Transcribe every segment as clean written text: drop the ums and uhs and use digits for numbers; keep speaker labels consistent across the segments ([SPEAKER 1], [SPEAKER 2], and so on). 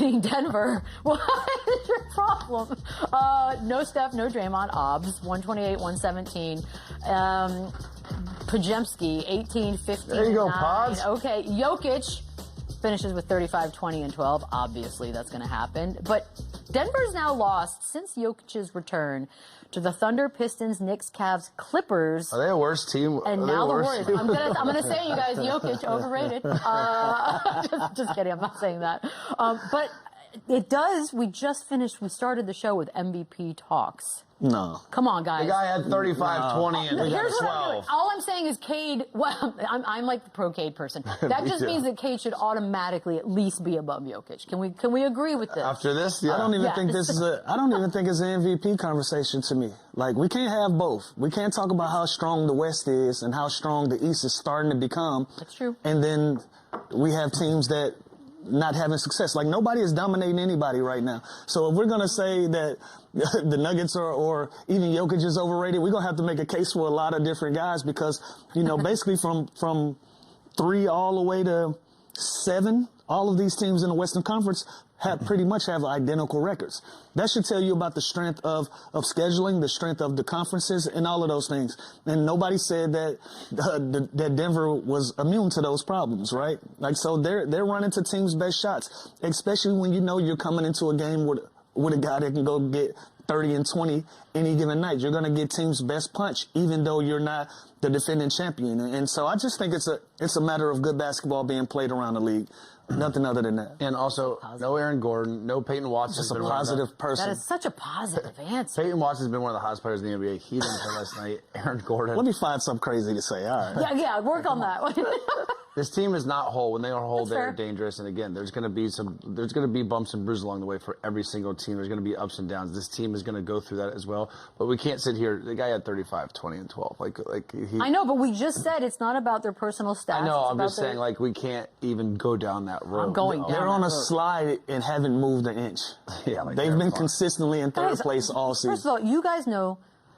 [SPEAKER 1] beating Denver. What is your problem? No Steph, no Draymond. Obs, 128-117. Pajemski, 18-15.
[SPEAKER 2] There you go, Pods.
[SPEAKER 1] Okay, Jokic finishes with 35, 20, and 12. Obviously, that's going to happen. But Denver's now lost since Jokic's return to the Thunder, Pistons, Knicks, Cavs, Clippers.
[SPEAKER 2] Are they a worse team?
[SPEAKER 1] And now the Warriors. I'm gonna say, you guys, Jokic overrated. Just kidding. I'm not saying that. But it does. We started the show with MVP talks.
[SPEAKER 3] No.
[SPEAKER 1] Come on, guys.
[SPEAKER 2] The guy had 35, 20, and we got 12.
[SPEAKER 1] All I'm saying is Cade, well, I'm like the pro Cade person. That just means that Cade should automatically at least be above Jokic. Can we agree with this?
[SPEAKER 2] After this, yeah.
[SPEAKER 3] I don't even think it's an MVP conversation to me. Like, we can't have both. We can't talk about how strong the West is and how strong the East is starting to become.
[SPEAKER 1] That's true.
[SPEAKER 3] And then we have teams that not having success. Like, nobody is dominating anybody right now. So if we're going to say that the Nuggets or even Jokic is overrated, we're going to have to make a case for a lot of different guys because, basically from 3 all the way to 7, all of these teams in the Western Conference pretty much have identical records. That should tell you about the strength of scheduling, the strength of the conferences, and all of those things. And nobody said that that Denver was immune to those problems, right? Like, so they're running to teams' best shots, especially when you're coming into a game with a guy that can go get 30 and 20 any given night. You're going to get team's best punch, even though you're not the defending champion. And so I just think it's a matter of good basketball being played around the league. Nothing other than that.
[SPEAKER 2] And also, no Aaron Gordon, no Peyton Watson.
[SPEAKER 3] Just a positive person.
[SPEAKER 1] That is such a positive answer.
[SPEAKER 2] Peyton Watson's been one of the hottest players in the NBA. He didn't play last night. Aaron Gordon.
[SPEAKER 3] Let me find something crazy to say. All right.
[SPEAKER 1] Yeah, work on that.
[SPEAKER 2] This team is not whole. When they are whole, they're dangerous. And again, there's going to be bumps and bruises along the way for every single team. There's going to be ups and downs. This team is going to go through that as well. But we can't sit here. The guy had 35, 20, and 12.
[SPEAKER 1] I know, but we just said it's not about their personal stats.
[SPEAKER 2] I know. I'm just saying, we can't even go down that road.
[SPEAKER 1] I'm going down.
[SPEAKER 3] They're on a slide and haven't moved an inch.
[SPEAKER 2] Yeah,
[SPEAKER 3] they've been consistently in third place all season.
[SPEAKER 1] First of all, you guys know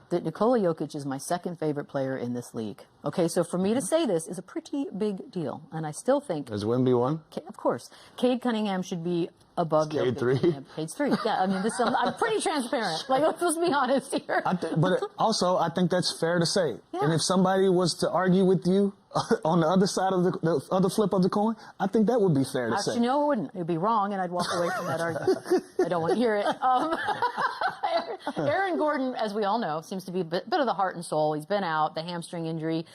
[SPEAKER 1] that Nikola Jokic is my second favorite player in this league. Okay, so for me to say this is a pretty big deal, and I still think...
[SPEAKER 2] Is Wemby one?
[SPEAKER 1] Of course. Cade Cunningham should be above
[SPEAKER 2] Cade
[SPEAKER 1] Jokic.
[SPEAKER 2] 3?
[SPEAKER 1] Yeah, Cade's 3. Yeah, I mean, I'm pretty transparent. Let's be honest here.
[SPEAKER 3] But also, I think that's fair to say. Yeah. And if somebody was to argue with you on the other side of the other flip of the coin, I think that would be fair to say.
[SPEAKER 1] Actually, no, it wouldn't. It would be wrong, and I'd walk away from that argument. I don't want to hear it. Aaron Gordon, as we all know, seems to be a bit of the heart and soul. He's been out, the hamstring injury.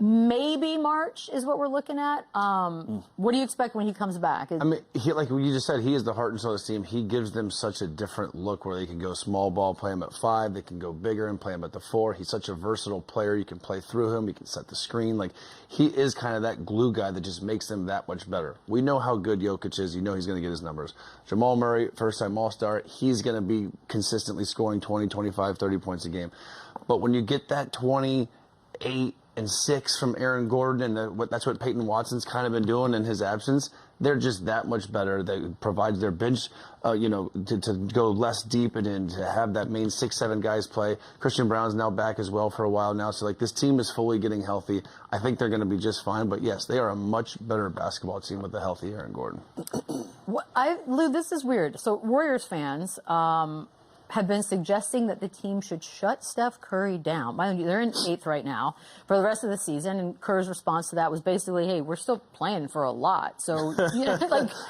[SPEAKER 1] Maybe March is what we're looking at. What do you expect when he comes back?
[SPEAKER 2] I mean, like you just said, he is the heart and soul of this team. He gives them such a different look where they can go small ball, play him at 5. They can go bigger and play him at the 4. He's such a versatile player. You can play through him. You can set the screen. He is kind of that glue guy that just makes them that much better. We know how good Jokic is. You know he's going to get his numbers. Jamal Murray, first-time All-Star, he's going to be consistently scoring 20, 25, 30 points a game. But when you get that 28 and 6 from Aaron Gordon, and that's what Peyton Watson's kind of been doing in his absence. They're just that much better. They provide their bench, to go less deep and to have that main 6-7 guys play. Christian Brown's now back as well for a while now. So, this team is fully getting healthy. I think they're going to be just fine. But, yes, they are a much better basketball team with a healthy Aaron Gordon.
[SPEAKER 1] Lou, this is weird. So, Warriors fans have been suggesting that the team should shut Steph Curry down. Mind you, they're in 8th right now for the rest of the season, and Kerr's response to that was basically, hey, we're still playing for a lot. So,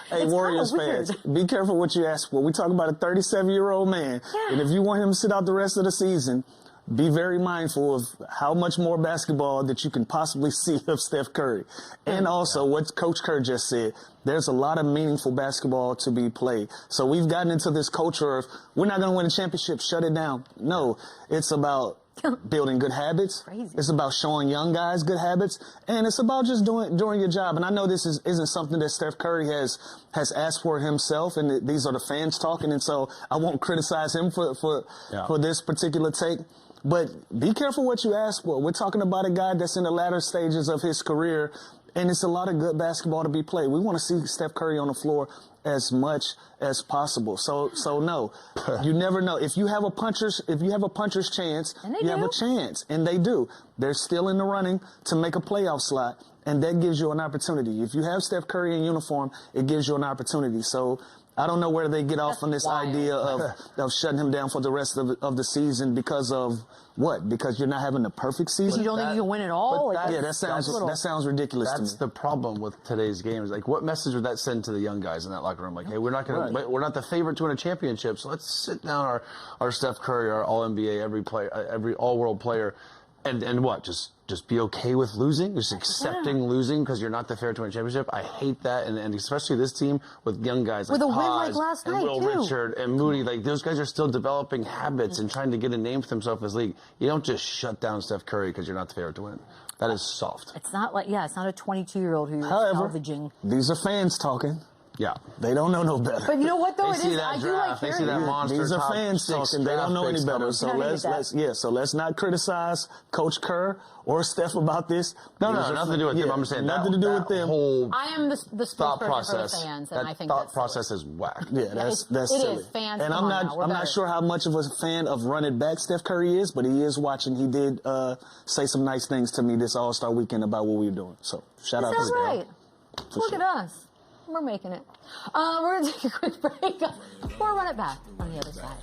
[SPEAKER 3] hey, Warriors fans, be careful what you ask for. We talk about a 37-year-old man, and if you want him to sit out the rest of the season, be very mindful of how much more basketball that you can possibly see of Steph Curry. And also what Coach Kerr just said, there's a lot of meaningful basketball to be played. So we've gotten into this culture of, we're not going to win a championship, shut it down. No, it's about building good habits.
[SPEAKER 1] Crazy.
[SPEAKER 3] It's about showing young guys good habits. And it's about just doing your job. And I know this isn't something that Steph Curry has asked for himself, and these are the fans talking. And so I won't criticize him for this particular take. But be careful what you ask for. We're talking about a guy that's in the latter stages of his career, and it's a lot of good basketball to be played. We want to see Steph Curry on the floor as much as possible. So no, you never know. If you have a puncher's chance, you have a chance, and they do. They're still in the running to make a playoff slot, and that gives you an opportunity. If you have Steph Curry in uniform, it gives you an opportunity. So I don't know where they get off on this
[SPEAKER 1] wild.
[SPEAKER 3] idea of shutting him down for the rest of the season because of what? Because you're not having the perfect season?
[SPEAKER 1] You don't think you can win it all?
[SPEAKER 3] That sounds ridiculous to me.
[SPEAKER 2] That's the problem with today's games. Like, what message would that send to the young guys in that locker room? Like, hey, we're not the favorite to win a championship, so let's sit down our Steph Curry, our All NBA, every All World player, and what? Just be okay with losing, just accepting losing because you're not the favorite to win a championship. I hate that, and especially this team with young guys
[SPEAKER 1] with
[SPEAKER 2] like
[SPEAKER 1] a win
[SPEAKER 2] Haas
[SPEAKER 1] like last
[SPEAKER 2] and
[SPEAKER 1] night,
[SPEAKER 2] Will
[SPEAKER 1] too.
[SPEAKER 2] Richard and Moody. Like, those guys are still developing habits and trying to get a name for themselves in this league. You don't just shut down Steph Curry because you're not the favorite to win. That is soft.
[SPEAKER 1] It's not like, it's not a 22-year-old who you're
[SPEAKER 3] However,
[SPEAKER 1] salvaging.
[SPEAKER 3] These are fans talking.
[SPEAKER 2] Yeah.
[SPEAKER 3] They don't know no better.
[SPEAKER 1] But you know what, though?
[SPEAKER 2] They see that draft. They see that monster.
[SPEAKER 3] These are fans talking. They don't know any better. So let's not criticize Coach Kerr or Steph about this.
[SPEAKER 2] No, nothing to do with them. I'm saying
[SPEAKER 3] nothing to do with them.
[SPEAKER 1] I am the
[SPEAKER 2] thought
[SPEAKER 1] spokesperson
[SPEAKER 2] process.
[SPEAKER 1] for the fans, and I think
[SPEAKER 2] thought process is whack.
[SPEAKER 3] Yeah, that's silly.
[SPEAKER 1] It is. Fans,
[SPEAKER 3] and I'm not sure how much of a fan of running back Steph Curry is, but he is watching. He did say some nice things to me this All-Star weekend about what we were doing. So shout out to him.
[SPEAKER 1] Right. Look at us. We're making it. We're going to take a quick break. We'll run it back on the other side.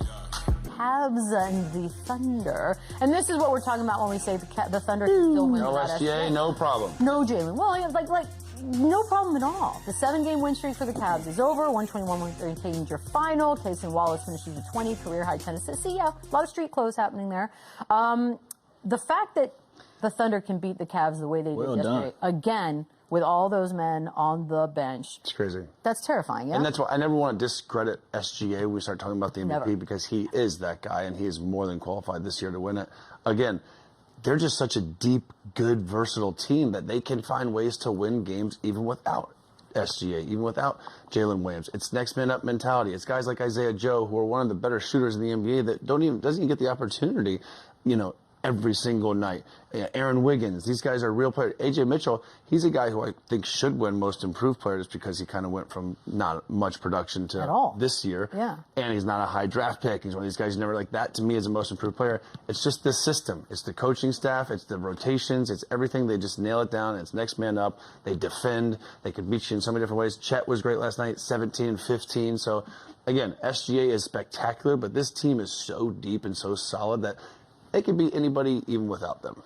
[SPEAKER 1] Cavs and the Thunder. And this is what we're talking about when we say the Thunder can still win.
[SPEAKER 2] No SGA, no problem.
[SPEAKER 1] No Jalen. Well, like no problem at all. The 7-game win streak for the Cavs is over. 121-113 your final. Casey Wallace finishes with 20, career-high 10 assists. See, a lot of street clothes happening there. The fact that the Thunder can beat the Cavs the way they did yesterday, again, with all those men on the bench.
[SPEAKER 2] It's crazy.
[SPEAKER 1] That's terrifying, yeah?
[SPEAKER 2] And that's why I never want to discredit SGA when we start talking about the MVP
[SPEAKER 1] Never.
[SPEAKER 2] because he is that guy and he is more than qualified this year to win it. Again, they're just such a deep, good, versatile team that they can find ways to win games even without SGA, even without Jalen Williams. It's next man up mentality. It's guys like Isaiah Joe who are one of the better shooters in the NBA that doesn't even get the opportunity, every single night. Aaron Wiggins, these guys are real players. AJ Mitchell, he's a guy who I think should win most improved player just because he kind of went from not much production to this year.
[SPEAKER 1] Yeah.
[SPEAKER 2] And he's not a high draft pick. He's one of these guys who never like that to me is a most improved player. It's just the system. It's the coaching staff. It's the rotations. It's everything. They just nail it down. It's next man up. They defend. They could beat you in so many different ways. Chet was great last night, 17 and 15. So again, SGA is spectacular, but this team is so deep and so solid that they can beat anybody even without them.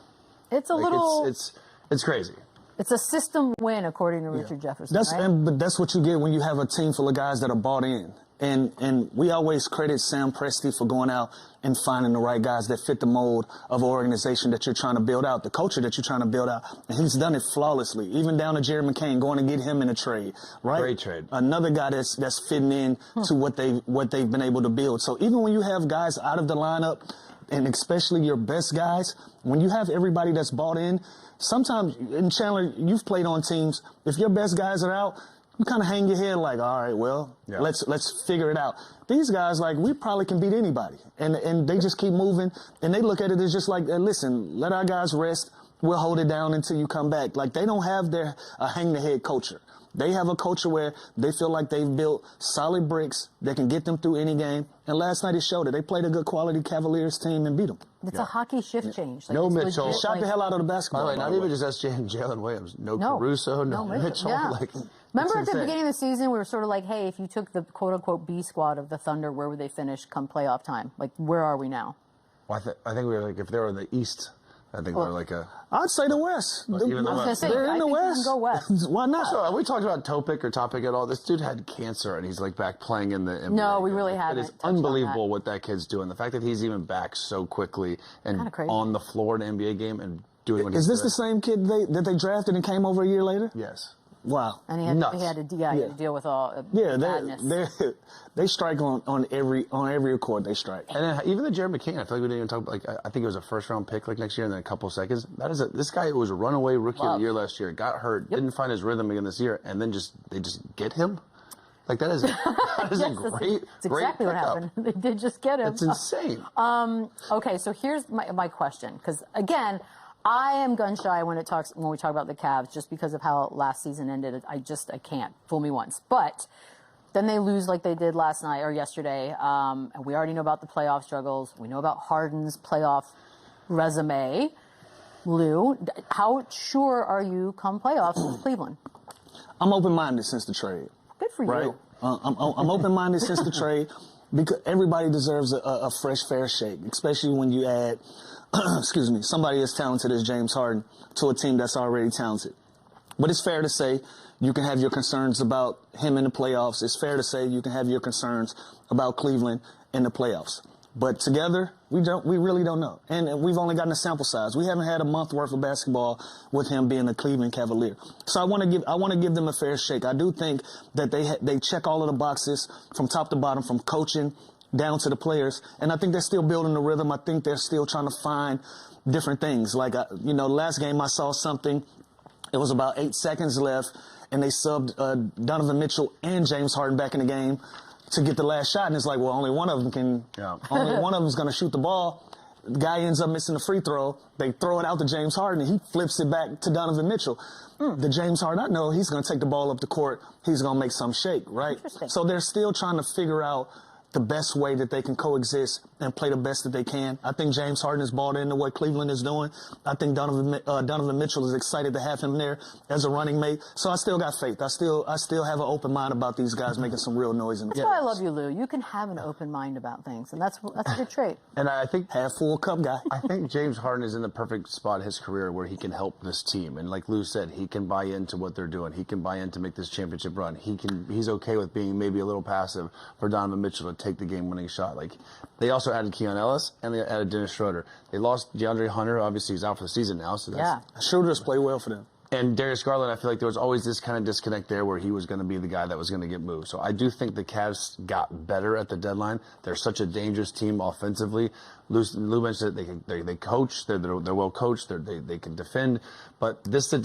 [SPEAKER 1] It's a little...
[SPEAKER 2] It's crazy.
[SPEAKER 1] It's a system win, according to Richard Jefferson, right?
[SPEAKER 3] But that's what you get when you have a team full of guys that are bought in. And we always credit Sam Presti for going out and finding the right guys that fit the mold of an organization that you're trying to build out, the culture that you're trying to build out. And he's done it flawlessly, even down to Jerry McCain, going to get him in a trade, right?
[SPEAKER 2] Great trade.
[SPEAKER 3] Another guy that's fitting in to what they've been able to build. So even when you have guys out of the lineup, and especially your best guys, when you have everybody that's bought in, sometimes, and Chandler, you've played on teams, if your best guys are out, you kind of hang your head like, all right, well, let's figure it out. These guys, we probably can beat anybody. And they just keep moving, and they look at it as just like, listen, let our guys rest. We'll hold it down until you come back. Like, they don't have their hang-the-head culture. They have a culture where they feel like they've built solid bricks that can get them through any game. And last night it showed it. They played a good quality Cavaliers team and beat them.
[SPEAKER 1] It's a hockey shift change.
[SPEAKER 2] No Mitchell.
[SPEAKER 3] Shot the hell out of the basketball.
[SPEAKER 2] By the way, not even just SJ and Jalen Williams. No Caruso, no Mitchell.
[SPEAKER 1] Yeah. Remember at the beginning of the season, we were sort of like, hey, if you took the quote-unquote B squad of the Thunder, where would they finish come playoff time? Like, where are we now?
[SPEAKER 2] Well, I think we were if they were in the East, I think we're like a...
[SPEAKER 3] I'd say the West.
[SPEAKER 2] Even the West.
[SPEAKER 3] They're in the West.
[SPEAKER 1] Go West.
[SPEAKER 3] Why not?
[SPEAKER 2] So, we talked about Topic at all. This dude had cancer, and he's back playing in the NBA.
[SPEAKER 1] No, we really haven't.
[SPEAKER 2] It is unbelievable what that kid's doing. The fact that he's even back so quickly and on the floor in an NBA game and doing what he's doing.
[SPEAKER 3] Is this the same kid that they drafted and came over a year later?
[SPEAKER 2] Yes.
[SPEAKER 3] Wow.
[SPEAKER 1] And he had to deal with all madness.
[SPEAKER 3] They strike on every accord they strike.
[SPEAKER 2] And then even the Jared McCain, I feel like we didn't even talk about, I think it was a first-round pick next year and then a couple seconds. This guy was a runaway rookie of the year last year, got hurt, didn't find his rhythm again this year, and then they just get him? That is a great
[SPEAKER 1] That's exactly what happened. They did just get him.
[SPEAKER 2] It's insane.
[SPEAKER 1] Okay, so here's my question, because again, I am gun shy when we talk about the Cavs just because of how last season ended. I can't. Fool me once. But then they lose like they did last night or yesterday. And we already know about the playoff struggles. We know about Harden's playoff resume. Lou, how sure are you come playoffs with Cleveland?
[SPEAKER 3] I'm open-minded since the trade.
[SPEAKER 1] Good for you.
[SPEAKER 3] I'm open-minded since the trade because everybody deserves a fresh, fair shake, especially when you add, excuse me, somebody as talented as James Harden to a team that's already talented. But it's fair to say you can have your concerns about him in the playoffs. It's fair to say you can have your concerns about Cleveland in the playoffs. But together, we really don't know. And we've only gotten a sample size. We haven't had a month worth of basketball with him being a Cleveland Cavalier. So I want to give them a fair shake. I do think that they check all of the boxes from top to bottom, from coaching down to the players. And I think they're still building the rhythm. I think they're still trying to find different things. Like, last game I saw something. It was about 8 seconds left, and they subbed Donovan Mitchell and James Harden back in the game to get the last shot, and it's like, well, only one of them is going to shoot the ball. The guy ends up missing the free throw. They throw it out to James Harden, and he flips it back to Donovan Mitchell. The James Harden I know, he's going to take the ball up the court. He's going to make some shake, right? So they're still trying to figure out the best way that they can coexist and play the best that they can. I think James Harden is bought into what Cleveland is doing. I think Donovan Mitchell is excited to have him there as a running mate. So I still got faith. I still have an open mind about these guys making some real noise in the playoffs.
[SPEAKER 1] That's why I love you, Lou. You can have an open mind about things, and that's a good trait.
[SPEAKER 2] And I think
[SPEAKER 3] half full cup guy.
[SPEAKER 2] I think James Harden is in the perfect spot in his career where he can help this team. And like Lou said, he can buy into what they're doing. He can buy in to make this championship run. He's okay with being maybe a little passive for Donovan Mitchell to take the game-winning shot. Like, they also added Keon Ellis and they added Dennis Schroeder. They lost DeAndre Hunter. Obviously, he's out for the season now. So
[SPEAKER 3] Schroeder's play well for them.
[SPEAKER 2] And Darius Garland, I feel like there was always this kind of disconnect there where he was going to be the guy that was going to get moved. So I do think the Cavs got better at the deadline. They're such a dangerous team offensively. Lou mentioned that they coach. They're well coached. They can defend. But this is the